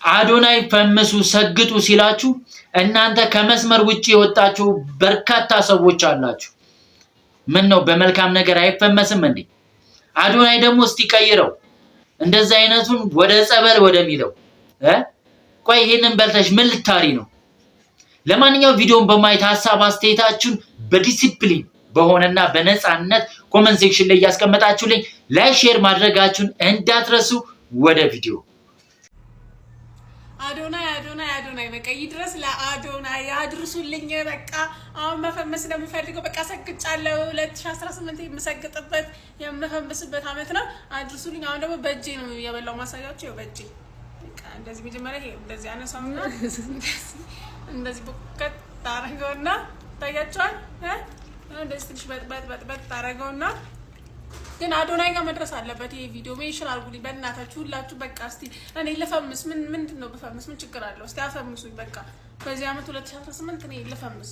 አዶናይ ፈምሱ ሰግጡ ሲላችሁ እናንተ ከመስመር ውጪ የወጣችሁ በርካታ ሰዎች አላችሁ። ምን ነው በመልካም ነገር አይፈመስም እንዴ? አዶናይ ደግሞ እስቲ ቀይረው እንደዛ አይነቱን ወደ ጸበል ወደሚለው ቆይ ይሄንን በልተሽ ምን ልታሪ ነው? ለማንኛውም ቪዲዮን በማየት ሐሳብ አስተያየታችሁን በዲሲፕሊን በሆነና በነፃነት ኮሜንት ሴክሽን ላይ ያስቀመጣችሁልኝ ላይክ ሼር ማድረጋችሁን እንዳትረሱ። ወደ ቪዲዮ አዶናይ በቃ ይድረስ ለአዶናይ ያድርሱልኝ። በቃ አሁን መፈመስ ነው የምፈልገው። በቃ ሰግጫለሁ። 2018 የምሰግጥበት የምፈምስበት አመት ነው። አድርሱልኝ። አሁን ደግሞ በእጄ ነው የበላው ማሳያችሁ። ይኸው በእጄ በቃ እንደዚህ መጀመሪያ ይሄ እንደዚህ አነሳውና እንደዚህ በቀጥ ታረገውና ታያችኋል። እንደዚህ ትንሽ በጥ ታረገውና ግን አዶናይ ጋር መድረስ አለበት ይሄ ቪዲዮ። ሜንሽን አድርጉልኝ በእናታችሁ ሁላችሁ። በቃ እስቲ እኔ ልፈምስ። ምንድነው በፈምስ ምን ችግር አለው? እስቲ አፈምሱኝ። በቃ በዚህ አመት 2018 እኔ ልፈምስ።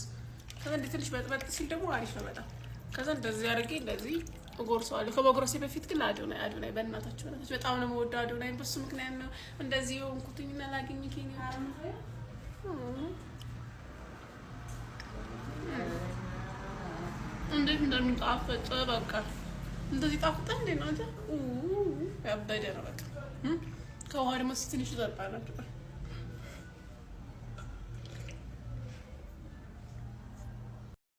ከዛ እንደ ትንሽ በጥ ሲል ደግሞ አሪፍ ነው በጣም። ከዛ እንደዚህ አድርጌ እንደዚህ እጎርሰዋለሁ። ከመጎረሴ በፊት ግን አዶናይ በእናታችሁ በጣም ነው የምወደው አዶናይ። በሱ ምክንያት ነው እንደዚህ ሆንኩትኝና ላገኝ ኬኒ አረም እንዴት እንደሚጣፍጥ በቃ እንደዚህ ጣፍጣ እንዴ ነው አንተ ያበደ ነው በቃ። ከውሃ ደግሞ ትንሽ ተጠጣላችሁ